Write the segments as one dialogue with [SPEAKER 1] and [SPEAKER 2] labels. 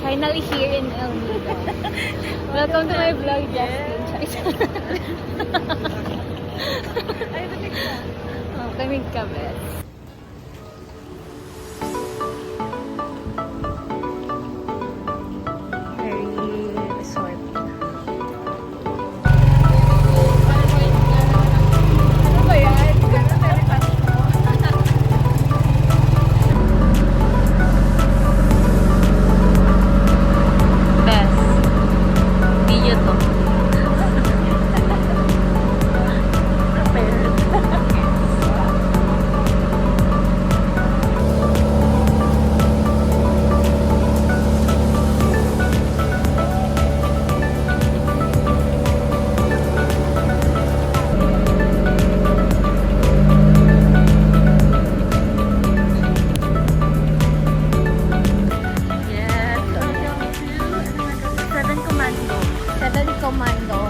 [SPEAKER 1] Finally here in El Nido. Welcome to my vlog, Justin.
[SPEAKER 2] Ay, lamig ka.
[SPEAKER 1] Oh, kamig ka, bes. Very resort.
[SPEAKER 2] Ano ba yan? Gano'n telepathy mo?
[SPEAKER 1] Best. Video to. Commando.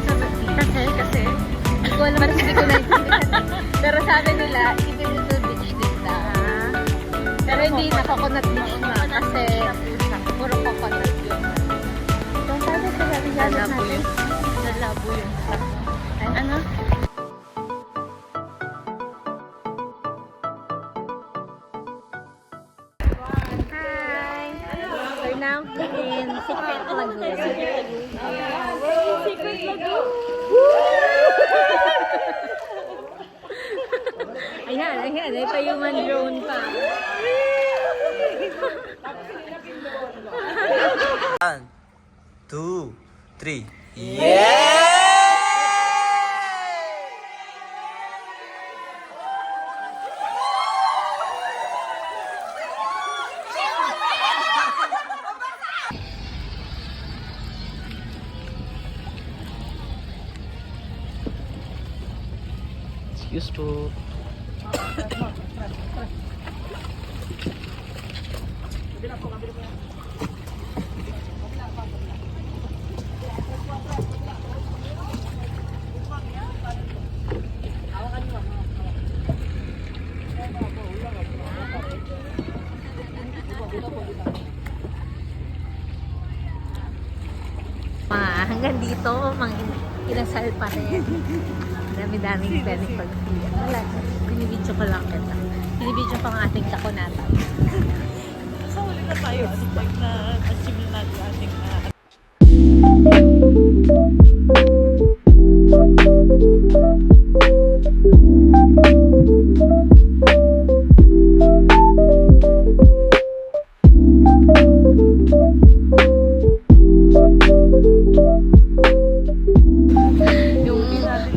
[SPEAKER 1] Kasi, hindi ko alam, parang hindi ko naiintindihan. Pero sabi nila, even little beach din na. Pero hindi na coconut beach na kasi puro coconut yun. So, sabi sa sabi natin, nalabo yun. Ano? Hi! We're now in Secret Lagoon. Secret Lagoon! Ayan, ayan. May pa-human drone pa.
[SPEAKER 3] 1, 2, 3. Yeah! Excuse po.
[SPEAKER 1] Hanggang dito, inasal pa rin. Dami-daming pwedeng pag-feel. Wala, binibidyo ko lang kita. Binibidyo pa ang ating kakunatan.
[SPEAKER 2] Sa huli na tayo. Pag na-achieve natin ating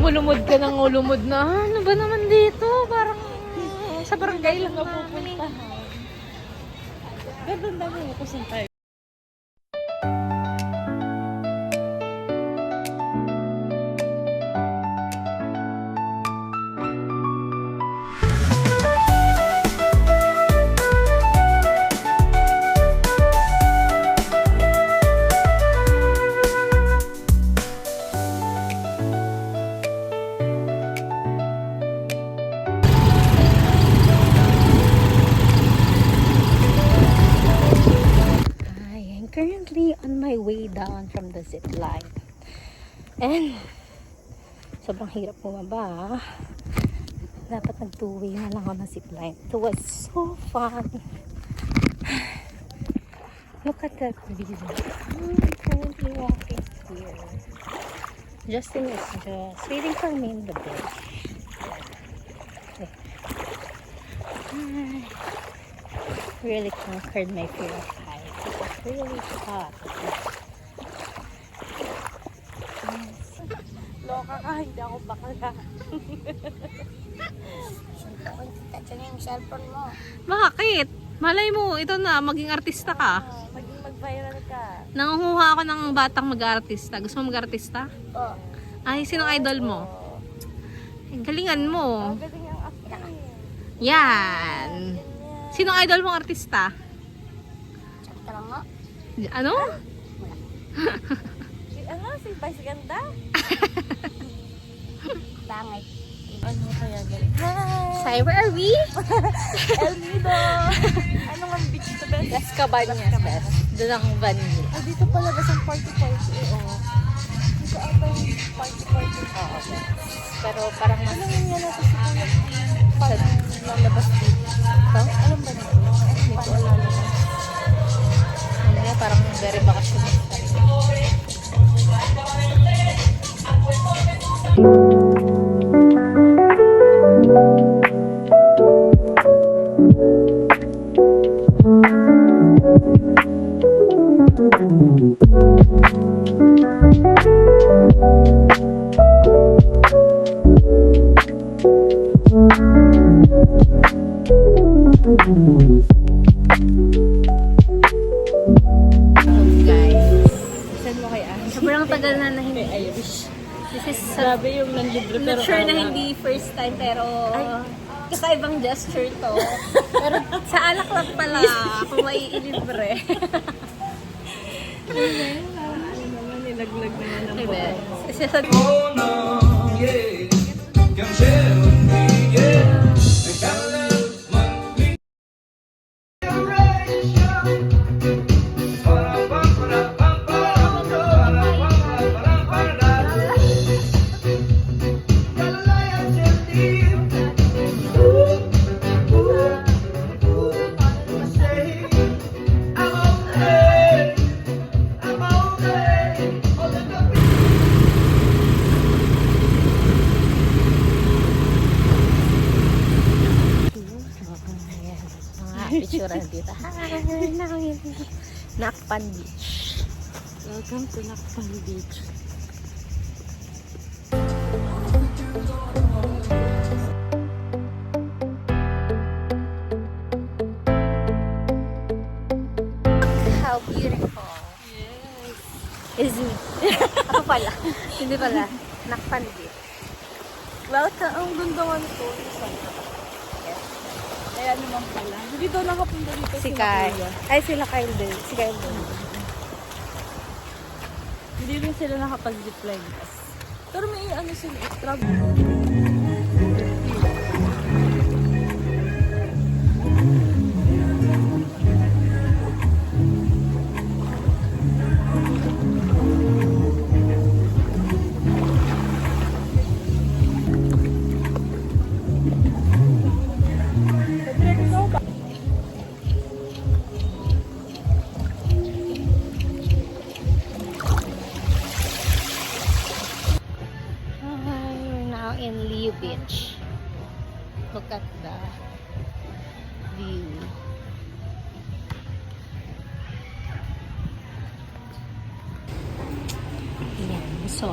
[SPEAKER 1] ulumod ka ng ulumod na, ano ba naman dito? Parang sa barangay lang namin.
[SPEAKER 2] Ganda na mo kung saan tayo.
[SPEAKER 1] Currently on my way down from the zip line. And sobrang hirap bumaba. Dapat nag-two-way na lang ako ng zip line. It was so fun. Look at that view. I'm currently walking here. Justin is just waiting for me in the bush. I really conquered my fear of heights. It was really hot.
[SPEAKER 2] Loka ka, hindi ako bakala.
[SPEAKER 4] Diyan yung cellphone mo.
[SPEAKER 1] Bakit? Malay mo, ito na, maging artista ka.
[SPEAKER 2] Maging mag-viral ka.
[SPEAKER 1] Nangunguha ako ng batang mag-artista. Gusto mo mag-artista?
[SPEAKER 4] Oo.
[SPEAKER 1] Ay, sinong idol mo? Ay, galingan mo.
[SPEAKER 2] Galing ang acting.
[SPEAKER 1] Yan. Sinong idol mong artista?
[SPEAKER 4] Sakto lang mo.
[SPEAKER 1] Ano?
[SPEAKER 2] Si Vice Ganda?
[SPEAKER 4] Bangay.
[SPEAKER 2] Ano kaya galing? Hi!
[SPEAKER 1] Say, where are we?
[SPEAKER 2] El Nido! Ano nga beach to best?
[SPEAKER 1] Las Cabañas, best. Doon ang vanilla.
[SPEAKER 2] Ay, dito pala ba ang party-party? Oo. Dito ata yung party-party.
[SPEAKER 1] Oo, best. Pero parang mas...
[SPEAKER 2] Anong yan natin si Kuya? Pag lalabas dito.
[SPEAKER 1] So,
[SPEAKER 2] Alam ba nito? Hindi ko alala.
[SPEAKER 1] mamaya parang very vacationista rin. Guys,
[SPEAKER 2] Saan mo kay Anne?
[SPEAKER 1] sobrang tagal na hindi.
[SPEAKER 2] Irish.
[SPEAKER 1] This is
[SPEAKER 2] Grabe yung nanlibre
[SPEAKER 1] I'm
[SPEAKER 2] pero
[SPEAKER 1] not sure na
[SPEAKER 2] alak.
[SPEAKER 1] hindi first time pero kakaibang gesture to. Pero sa alak lang pala kung maiilibre.
[SPEAKER 2] Ano naman, nilaglag na yan ng
[SPEAKER 1] Diba?
[SPEAKER 2] buko.
[SPEAKER 1] Kasi sa
[SPEAKER 3] Oh no, yeah. Come share with me, yeah. I got love, money.
[SPEAKER 1] mga picturean dito. Nakpan Beach.
[SPEAKER 2] Welcome to Nakpan Beach.
[SPEAKER 1] How beautiful. Is me. Ako pala. Hindi pala. Nakpan Beach.
[SPEAKER 2] Welcome. Ang ganda nga nito. Kaya naman pala. Hindi daw nakapunta dito
[SPEAKER 1] Si
[SPEAKER 2] sila
[SPEAKER 1] Kai.
[SPEAKER 2] Kuya.
[SPEAKER 1] Ay, sila Kyle din. Si Kyle din.
[SPEAKER 2] Hindi rin sila nakapag-zipline. Pero may ano sila extra.
[SPEAKER 1] We're now in Liu Beach. Look at the view. Ayan, so.